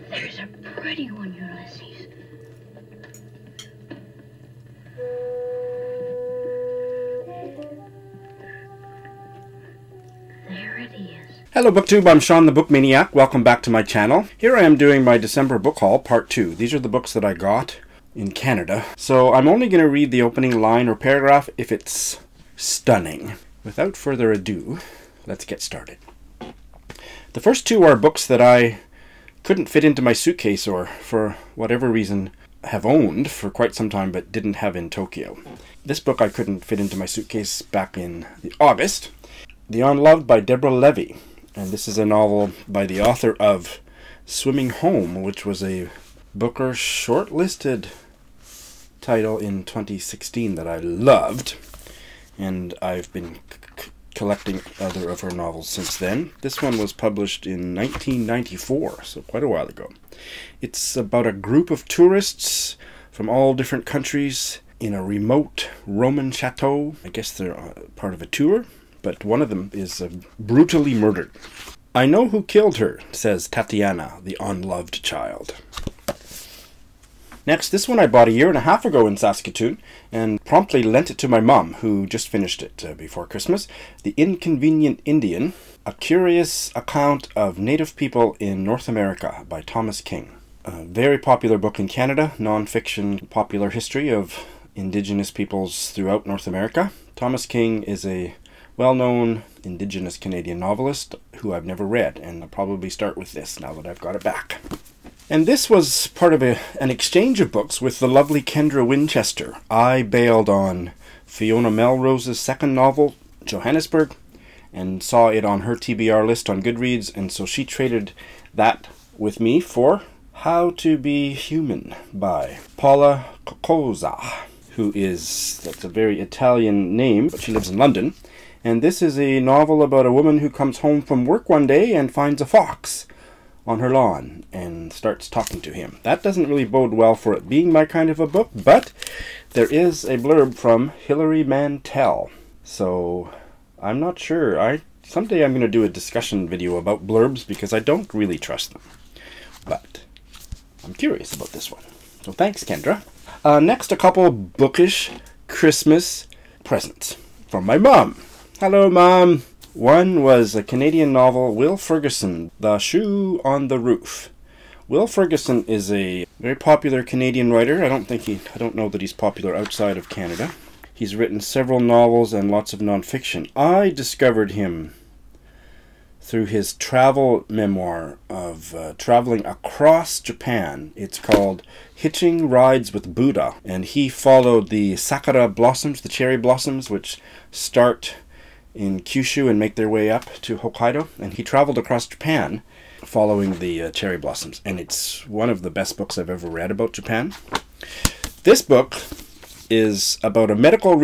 There's a pretty one, Ulysses. There it is. Hello BookTube, I'm Sean the Book Maniac. Welcome back to my channel. Here I am doing my December book haul, part 2. These are the books that I got in Canada. So I'm only going to read the opening line or paragraph if it's stunning. Without further ado, let's get started. The first two are books that I couldn't fit into my suitcase, or for whatever reason have owned for quite some time but didn't have in Tokyo. This book I couldn't fit into my suitcase back in August. The Unloved by Deborah Levy, and this is a novel by the author of Swimming Home, which was a Booker shortlisted title in 2016 that I loved, and I've been collecting other of her novels since then. This one was published in 1994, so quite a while ago. It's about a group of tourists from all different countries in a remote Roman chateau. I guess they're part of a tour, but one of them is brutally murdered. I know who killed her, says Tatiana, the unloved child. Next, this one I bought a year and a half ago in Saskatoon and promptly lent it to my mom, who just finished it before Christmas. The Inconvenient Indian, a curious account of Native people in North America by Thomas King. A very popular book in Canada, non-fiction popular history of Indigenous peoples throughout North America. Thomas King is a well-known Indigenous Canadian novelist who I've never read, and I'll probably start with this now that I've got it back. And this was part of an exchange of books with the lovely Kendra Winchester. I bailed on Fiona Melrose's second novel, Johannesburg, and saw it on her TBR list on Goodreads, and so she traded that with me for How to Be Human by Paula Cocozza, that's a very Italian name, but she lives in London. And this is a novel about a woman who comes home from work one day and finds a fox on her lawn and starts talking to him. That doesn't really bode well for it being my kind of a book, but there is a blurb from Hilary Mantel. So I'm not sure. Someday I'm going to do a discussion video about blurbs because I don't really trust them. But I'm curious about this one. So thanks, Kendra. Next, a couple bookish Christmas presents from my mom. Hello, Mom. One was a Canadian novel, Will Ferguson, The Shoe on the Roof. Will Ferguson is a very popular Canadian writer. I don't know that he's popular outside of Canada. He's written several novels and lots of nonfiction. I discovered him through his travel memoir of traveling across Japan. It's called Hitching Rides with Buddha, and he followed the sakura blossoms, the cherry blossoms, which start in Kyushu and make their way up to Hokkaido, and he traveled across Japan following the cherry blossoms, and it's one of the best books I've ever read about Japan. This book is about a medical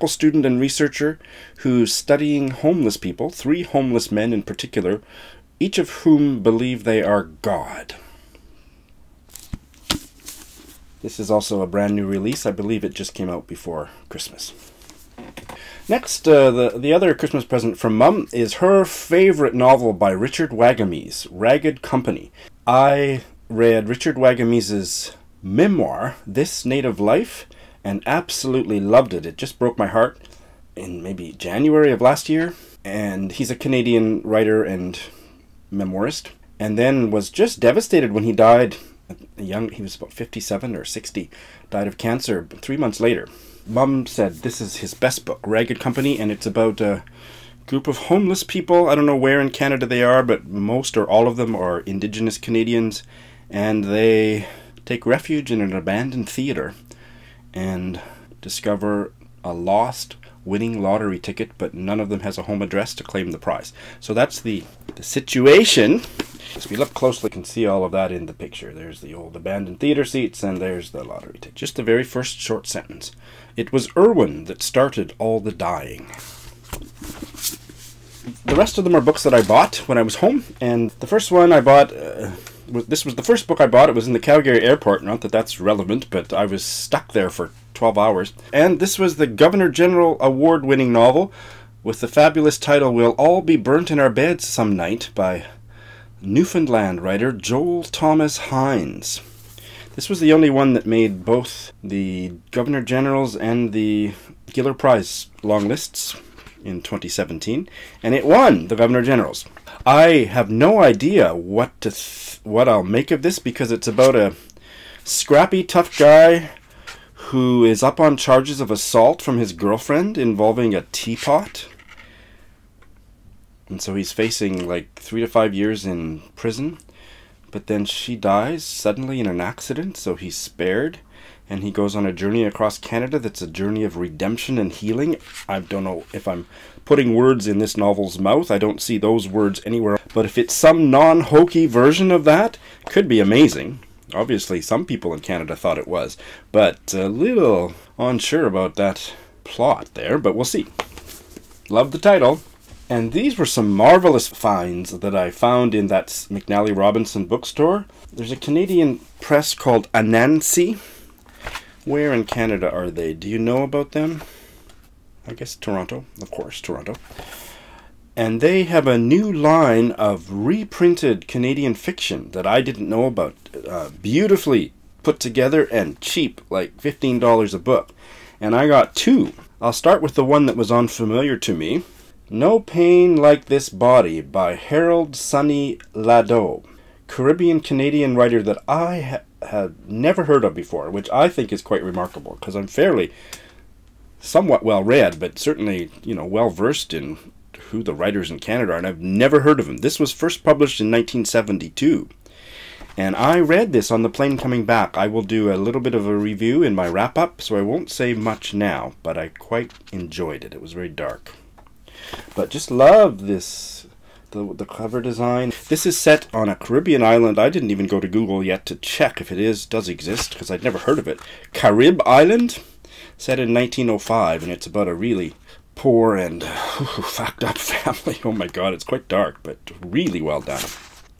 student and researcher who's studying homeless people, 3 homeless men in particular, each of whom believe they are God. This is also a brand new release. I believe it just came out before Christmas. Next, the other Christmas present from Mum is her favorite novel by Richard Wagamese, Ragged Company. I read Richard Wagamese's memoir, This Native Life, and absolutely loved it. It just broke my heart in maybe January of last year. And he's a Canadian writer and memoirist, and then was just devastated when he died. He was about 57 or 60, died of cancer 3 months later. Mum said this is his best book, Ragged Company, and it's about a group of homeless people. I don't know where in Canada they are, but most or all of them are Indigenous Canadians, and they take refuge in an abandoned theater and discover a lost winning lottery ticket, but none of them has a home address to claim the prize. So that's the situation. If you look closely, you can see all of that in the picture. There's the old abandoned theater seats, and there's the lottery ticket. Just the very first short sentence. It was Irwin that started all the dying. The rest of them are books that I bought when I was home, and the first one I bought, this was the first book I bought. It was in the Calgary airport. Not that that's relevant, but I was stuck there for 12 hours. And this was the Governor General Award-winning novel with the fabulous title, We'll All Be Burnt in Our Beds Some Night, by Newfoundland writer Joel Thomas Hines. This was the only one that made both the Governor General's and the Giller Prize long lists in 2017, and it won the Governor General's. I have no idea what I'll make of this, because it's about a scrappy, tough guy who is up on charges of assault from his girlfriend involving a teapot. And so he's facing like 3 to 5 years in prison. But then she dies suddenly in an accident, so he's spared. And he goes on a journey across Canada that's a journey of redemption and healing. I don't know if I'm putting words in this novel's mouth. I don't see those words anywhere. But if it's some non-hokey version of that, could be amazing. Obviously, some people in Canada thought it was. But a little unsure about that plot there, but we'll see. Love the title. And these were some marvelous finds that I found in that McNally Robinson bookstore. There's a Canadian press called Anansi. Where in Canada are they? Do you know about them? I guess Toronto. Of course, Toronto. And they have a new line of reprinted Canadian fiction that I didn't know about. Beautifully put together and cheap, like $15 a book. And I got 2. I'll start with the one that was unfamiliar to me. No Pain Like This Body by Harold Sonny Lado, Caribbean-Canadian writer that I have never heard of before, which I think is quite remarkable, because I'm fairly somewhat well-read, but certainly, well-versed in who the writers in Canada are, and I've never heard of him. This was first published in 1972, and I read this on the plane coming back. I will do a little bit of a review in my wrap-up, so I won't say much now, but I quite enjoyed it. It was very dark. But just love this, the cover design. This is set on a Caribbean island. I didn't even go to Google yet to check if it does exist, because I'd never heard of it. Carib Island, set in 1905, and it's about a really poor and fucked up family. Oh my god, it's quite dark, but really well done.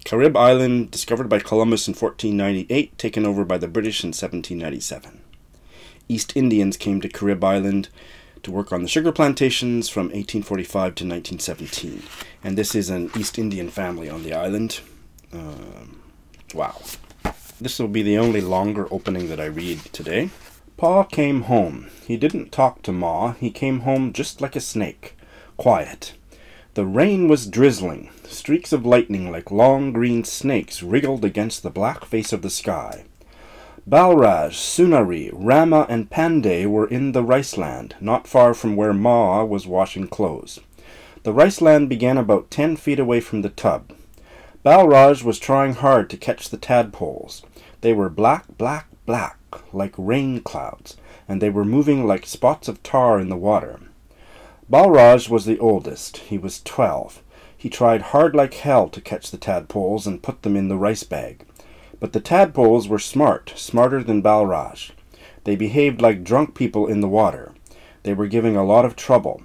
Carib Island, discovered by Columbus in 1498, taken over by the British in 1797. East Indians came to Carib Island to work on the sugar plantations from 1845 to 1917. And this is an East Indian family on the island. Wow. This will be the only longer opening that I read today. Pa came home. He didn't talk to Ma. He came home just like a snake. Quiet. The rain was drizzling. Streaks of lightning like long green snakes wriggled against the black face of the sky. Balraj, Sunari, Rama, and Panday were in the rice land, not far from where Ma was washing clothes. The rice land began about 10 feet away from the tub. Balraj was trying hard to catch the tadpoles. They were black, black, black, like rain clouds, and they were moving like spots of tar in the water. Balraj was the oldest. He was 12. He tried hard like hell to catch the tadpoles and put them in the rice bag. But the tadpoles were smart, smarter than Balraj. They behaved like drunk people in the water. They were giving a lot of trouble.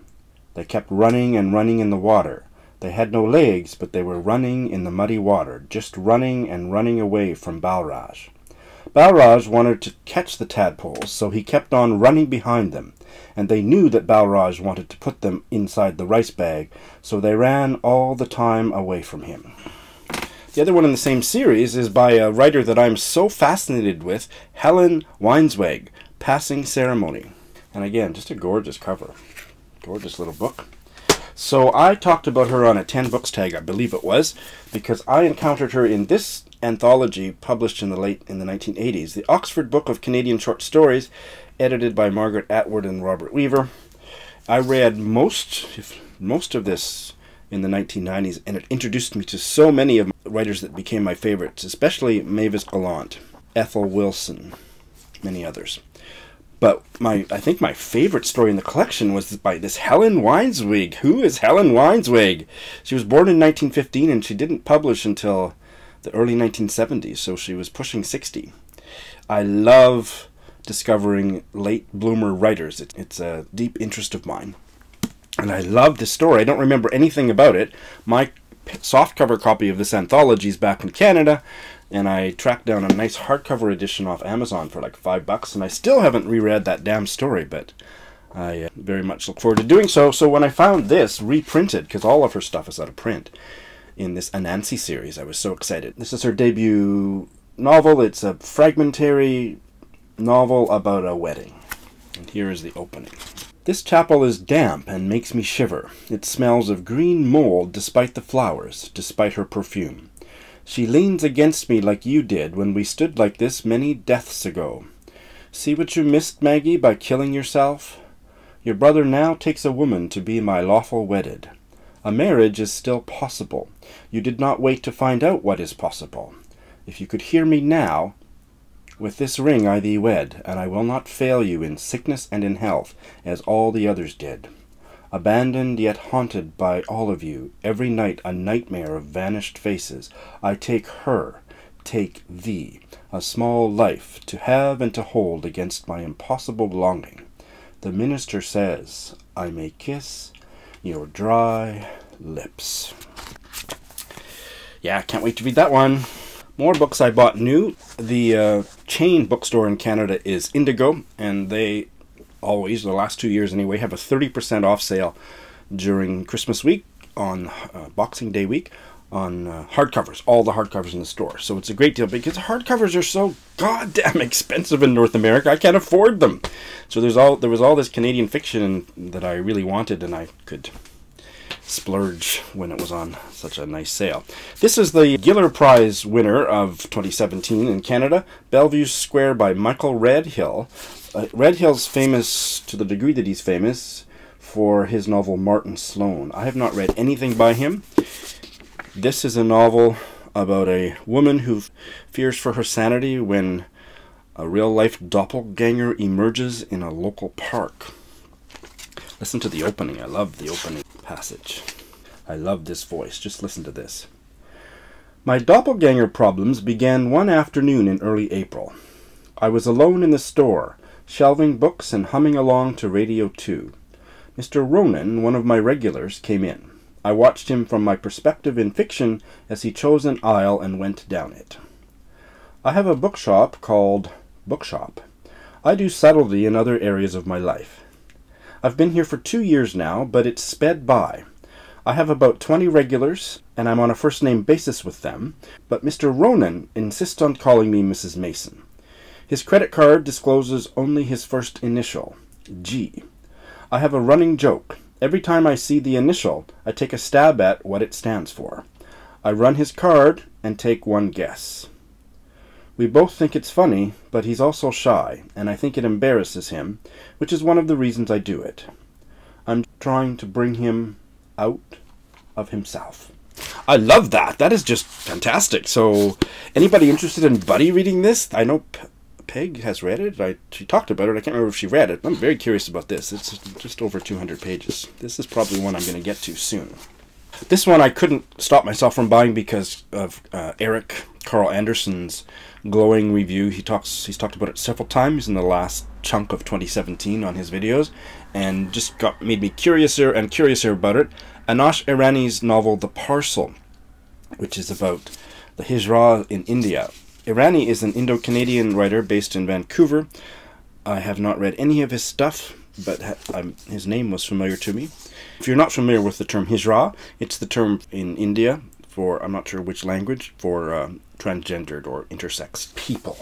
They kept running and running in the water. They had no legs, but they were running in the muddy water, just running and running away from Balraj. Balraj wanted to catch the tadpoles, so he kept on running behind them, and they knew that Balraj wanted to put them inside the rice bag, so they ran all the time away from him. The other one in the same series is by a writer that I'm so fascinated with, Helen Weinsweg, Passing Ceremony. And again, just a gorgeous cover. Gorgeous little book. So I talked about her on a 10 Books tag, I believe it was, because I encountered her in this anthology published in the 1980s, the Oxford Book of Canadian Short Stories, edited by Margaret Atwood and Robert Weaver. I read most of this in the 1990s, and it introduced me to so many of the writers that became my favorites, especially Mavis Gallant, Ethel Wilson, many others. But I think my favorite story in the collection was by this Helen Weinsweg. Who is Helen Weinsweg? She was born in 1915, and she didn't publish until the early 1970s, so she was pushing 60. I love discovering late bloomer writers. It's a deep interest of mine. And I love this story. I don't remember anything about it. My softcover copy of this anthology is back in Canada, and I tracked down a nice hardcover edition off Amazon for like $5, and I still haven't reread that damn story, but I very much look forward to doing so. So when I found this reprinted, because all of her stuff is out of print, in this Anansi series. I was so excited. This is her debut novel. It's a fragmentary novel about a wedding. And here is the opening. This chapel is damp and makes me shiver. It smells of green mold despite the flowers, despite her perfume. She leans against me like you did when we stood like this many deaths ago. See what you missed, Maggie, by killing yourself? Your brother now takes a woman to be my lawful wedded. A marriage is still possible. You did not wait to find out what is possible. If you could hear me now, with this ring I thee wed, and I will not fail you in sickness and in health, as all the others did. Abandoned yet haunted by all of you, every night a nightmare of vanished faces, I take her, take thee, a small life, to have and to hold against my impossible longing. The minister says, I may kiss your dry lips. Yeah, I can't wait to read that one. More books I bought new. The chain bookstore in Canada is Indigo, and they always, the last 2 years anyway, have a 30% off sale during Christmas week, on Boxing Day week, on hardcovers, all the hardcovers in the store. So it's a great deal because hardcovers are so goddamn expensive in North America. I can't afford them. So there was all this Canadian fiction that I really wanted, and I could splurge when it was on such a nice sale. This is the Giller Prize winner of 2017 in Canada, Bellevue Square by Michael Redhill. Redhill's famous to the degree that he's famous for his novel Martin Sloan. I have not read anything by him. This is a novel about a woman who fears for her sanity when a real-life doppelganger emerges in a local park. Listen to the opening. I love the opening passage. I love this voice. Just listen to this. My doppelganger problems began one afternoon in early April. I was alone in the store, shelving books and humming along to Radio 2. Mr. Ronan, one of my regulars, came in. I watched him from my perspective in fiction as he chose an aisle and went down it. I have a bookshop called Bookshop. I do subtlety in other areas of my life. I've been here for 2 years now, but it's sped by. I have about 20 regulars, and I'm on a first-name basis with them, but Mr. Ronan insists on calling me Mrs. Mason. His credit card discloses only his first initial, G. I have a running joke. Every time I see the initial, I take a stab at what it stands for. I run his card and take one guess. We both think it's funny, but he's also shy, and I think it embarrasses him, which is one of the reasons I do it. I'm trying to bring him out of himself. I love that. That is just fantastic. So, anybody interested in Buddy reading this? I know Peg has read it. She talked about it. I can't remember if she read it. I'm very curious about this. It's just over 200 pages. This is probably one I'm going to get to soon. This one I couldn't stop myself from buying because of Eric Carl Anderson's glowing review. He's talked about it several times in the last chunk of 2017 on his videos, and just made me curiouser and curiouser about it. Anosh Irani's novel The Parcel, which is about the Hijra in India. Irani is an Indo-Canadian writer based in Vancouver. I have not read any of his stuff, but his name was familiar to me. If you're not familiar with the term Hijra, it's the term in India for, I'm not sure which language, for transgendered or intersex people.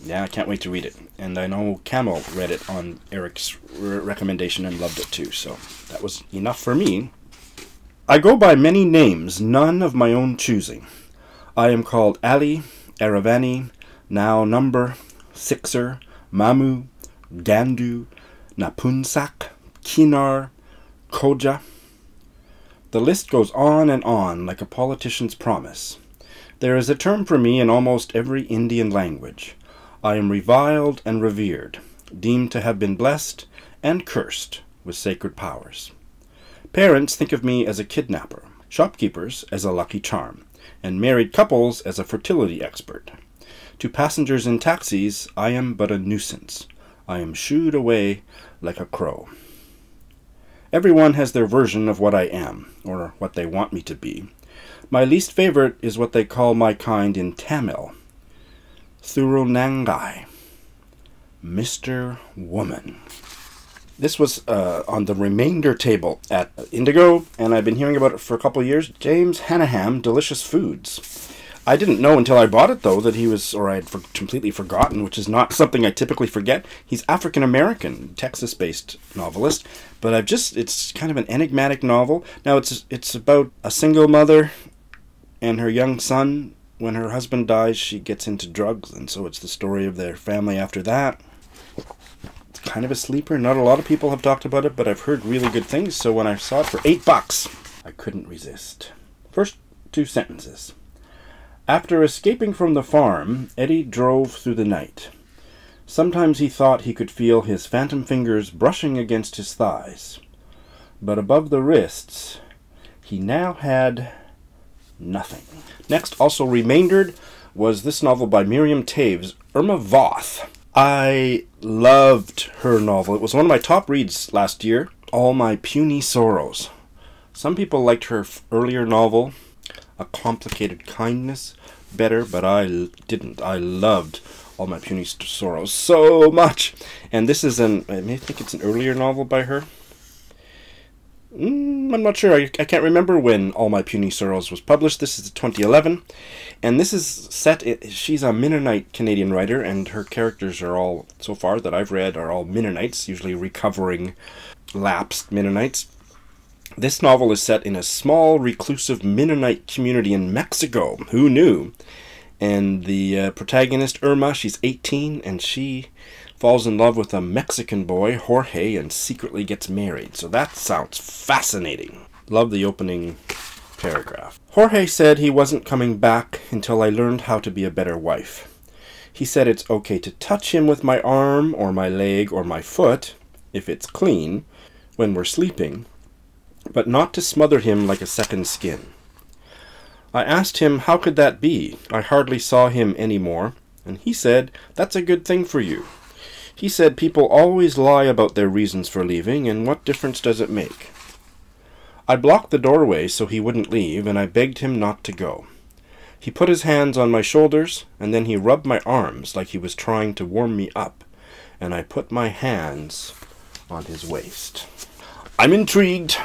Yeah, I can't wait to read it. And I know Camel read it on Eric's recommendation and loved it too, so that was enough for me. I go by many names, none of my own choosing. I am called Ali, Aravani, Now Number, Sixer, Mamu, Gandu, Napunsak, Kinar, Koja. The list goes on and on like a politician's promise. There is a term for me in almost every Indian language. I am reviled and revered, deemed to have been blessed and cursed with sacred powers. Parents think of me as a kidnapper, shopkeepers as a lucky charm, and married couples as a fertility expert. To passengers in taxis, I am but a nuisance. I am shooed away like a crow. Everyone has their version of what I am, or what they want me to be. My least favorite is what they call my kind in Tamil, Thurunangai, Mr. Woman. This was on the remainder table at Indigo, and I've been hearing about it for a couple of years. James Hannaham, Delicious Foods. I didn't know until I bought it, though, that he was, or I had completely forgotten, which is not something I typically forget. He's African-American, Texas-based novelist, but it's kind of an enigmatic novel. Now, it's about a single mother and her young son. When her husband dies, she gets into drugs, and so it's the story of their family after that. Kind of a sleeper. Not a lot of people have talked about it, but I've heard really good things, so when I saw it for $8, I couldn't resist. First 2 sentences. After escaping from the farm, Eddie drove through the night. Sometimes he thought he could feel his phantom fingers brushing against his thighs, but above the wrists, he now had nothing. Next, also remaindered, was this novel by Miriam Toews, Irma Voth. I loved her novel. It was one of my top reads last year, All My Puny Sorrows. Some people liked her earlier novel, A Complicated Kindness, better, but I didn't. I loved All My Puny Sorrows so much. And this is I think it's an earlier novel by her. I'm not sure. I can't remember when All My Puny Sorrows was published. This is 2011. And this is set... She's a Mennonite Canadian writer, and her characters are all, so far that I've read, are all Mennonites, usually recovering lapsed Mennonites. This novel is set in a small, reclusive Mennonite community in Mexico. Who knew? And the protagonist, Irma, she's 18, and she falls in love with a Mexican boy, Jorge, and secretly gets married. So that sounds fascinating. Love the opening paragraph. Jorge said he wasn't coming back until I learned how to be a better wife. He said it's okay to touch him with my arm or my leg or my foot, if it's clean, when we're sleeping, but not to smother him like a second skin. I asked him how could that be? I hardly saw him anymore, and he said, that's a good thing for you. He said people always lie about their reasons for leaving, and what difference does it make? I blocked the doorway so he wouldn't leave, and I begged him not to go. He put his hands on my shoulders, and then he rubbed my arms like he was trying to warm me up, and I put my hands on his waist. I'm intrigued.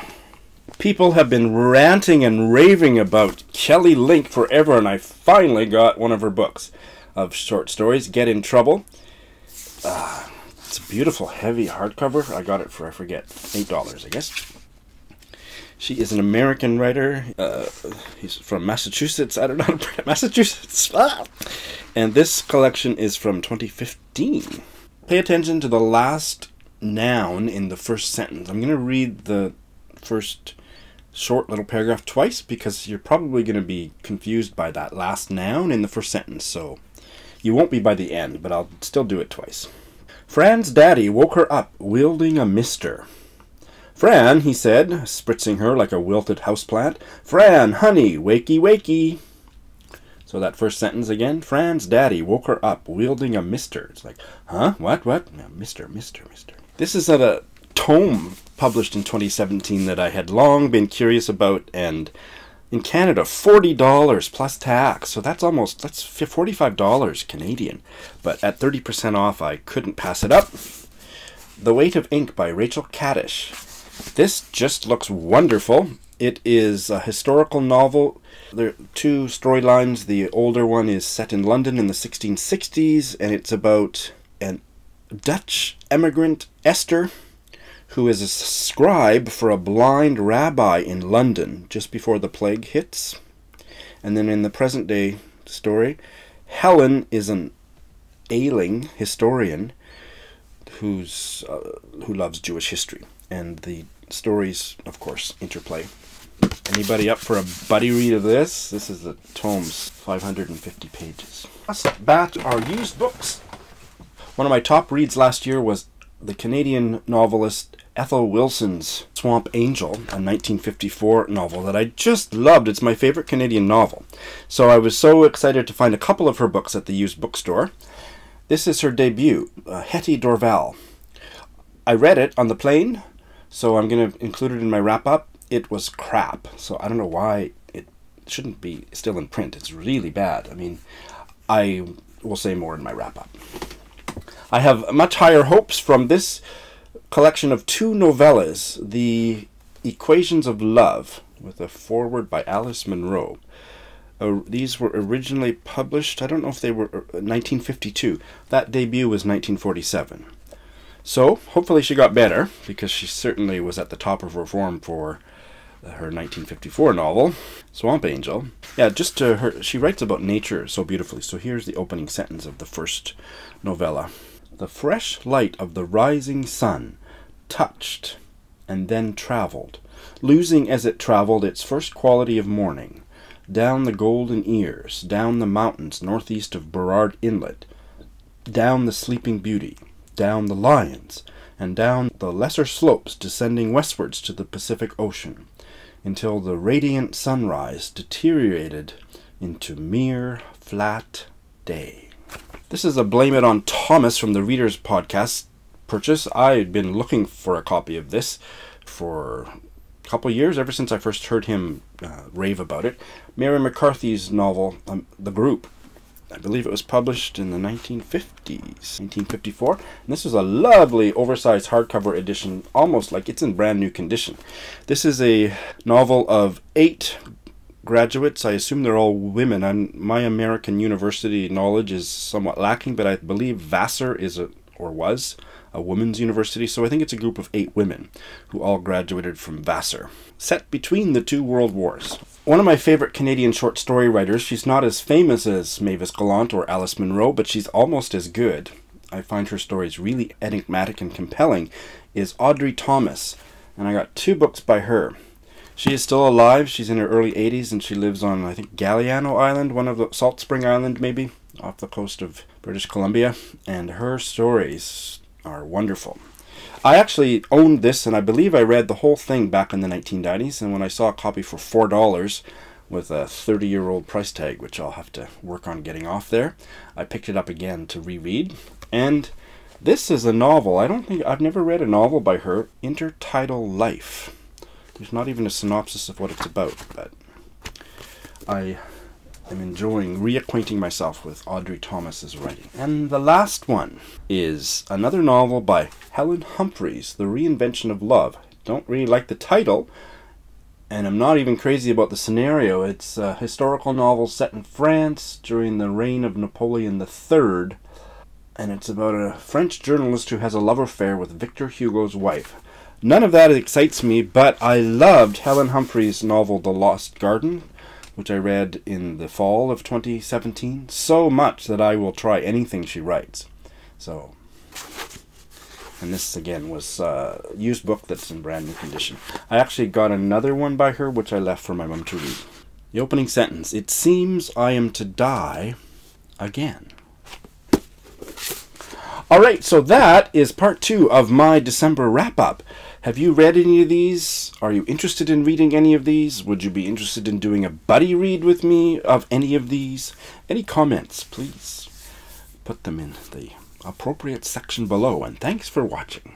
People have been ranting and raving about Kelly Link forever, and I finally got one of her books of short stories, Get in Trouble. It's a beautiful, heavy hardcover. I got it for, I forget, $8, I guess. She is an American writer. He's from Massachusetts. I don't know how to pronounce Massachusetts. And this collection is from 2015. Pay attention to the last noun in the first sentence. I'm going to read the first short little paragraph twice because you're probably going to be confused by that last noun in the first sentence. So you won't be by the end, but I'll still do it twice. Fran's daddy woke her up, wielding a mister. Fran, he said, spritzing her like a wilted houseplant. Fran, honey, wakey, wakey. So that first sentence again. Fran's daddy woke her up, wielding a mister. It's like, huh? What? Yeah, mister. This is a tome published in 2017 that I had long been curious about, and in Canada, $40 plus tax. So that's $45 Canadian. But at 30% off, I couldn't pass it up. The Weight of Ink by Rachel Kaddish. This just looks wonderful. It is a historical novel. There are 2 storylines. The older one is set in London in the 1660s, and it's about a Dutch emigrant, Esther, who is a scribe for a blind rabbi in London just before the plague hits. And then in the present day story, Helen is an ailing historian who loves Jewish history. And the stories, of course, interplay. Anybody up for a buddy read of this? This is the tome's 550 pages. Last batch are used books. One of my top reads last year was the Canadian novelist Ethel Wilson's Swamp Angel, a 1954 novel that I just loved. It's my favorite Canadian novel. So I was so excited to find a couple of her books at the used bookstore. This is her debut, Hetty Dorval. I read it on the plane, so I'm going to include it in my wrap-up. It was crap, so I don't know why it shouldn't be still in print. It's really bad. I mean, I will say more in my wrap-up. I have much higher hopes from this collection of 2 novellas, The Equations of Love, with a foreword by Alice Munro. These were originally published, I don't know if they were 1952. That debut was 1947. So, hopefully she got better, because she certainly was at the top of her form for her 1954 novel, Swamp Angel. Yeah, she writes about nature so beautifully. So here's the opening sentence of the first novella. The fresh light of the rising sun touched and then traveled, losing as it traveled its first quality of morning, down the golden ears, down the mountains northeast of Burrard Inlet, down the Sleeping Beauty, down the Lions, and down the lesser slopes descending westwards to the Pacific Ocean, until the radiant sunrise deteriorated into mere flat day. This is a Blame It on Thomas from the Reader's Podcast purchase. I had been looking for a copy of this for a couple years, ever since I first heard him rave about it. Mary McCarthy's novel, The Group. I believe it was published in the 1950s, 1954. And this is a lovely oversized hardcover edition, almost like it's in brand new condition. This is a novel of 8 graduates. I assume they're all women. My American university knowledge is somewhat lacking, but I believe Vassar was a women's university, so I think it's a group of 8 women who all graduated from Vassar. Set between the 2 world wars. One of my favorite Canadian short story writers, she's not as famous as Mavis Gallant or Alice Munro, but she's almost as good. I find her stories really enigmatic and compelling, is Audrey Thomas, and I got 2 books by her. She is still alive. She's in her early 80s, and she lives on, I think, Galiano Island, one of the Salt Spring Island, maybe, off the coast of British Columbia, and her stories are wonderful. I actually owned this, and I believe I read the whole thing back in the 1990s, and when I saw a copy for $4 with a 30-year-old price tag, which I'll have to work on getting off there, I picked it up again to reread. And this is a novel. I've never read a novel by her, Intertidal Life. There's not even a synopsis of what it's about, but I am enjoying reacquainting myself with Audrey Thomas's writing. And the last one is another novel by Helen Humphreys, The Reinvention of Love. Don't really like the title, and I'm not even crazy about the scenario. It's a historical novel set in France during the reign of Napoleon III, and it's about a French journalist who has a love affair with Victor Hugo's wife. None of that excites me, but I loved Helen Humphreys' novel The Lost Garden, which I read in the fall of 2017, so much that I will try anything she writes. So, and this again was a used book that's in brand new condition. I actually got another one by her, which I left for my mum to read. The opening sentence, it seems I am to die again. Alright, so that is part 2 of my December wrap-up. Have you read any of these? Are you interested in reading any of these? Would you be interested in doing a buddy read with me of any of these? Any comments, please put them in the appropriate section below, and thanks for watching.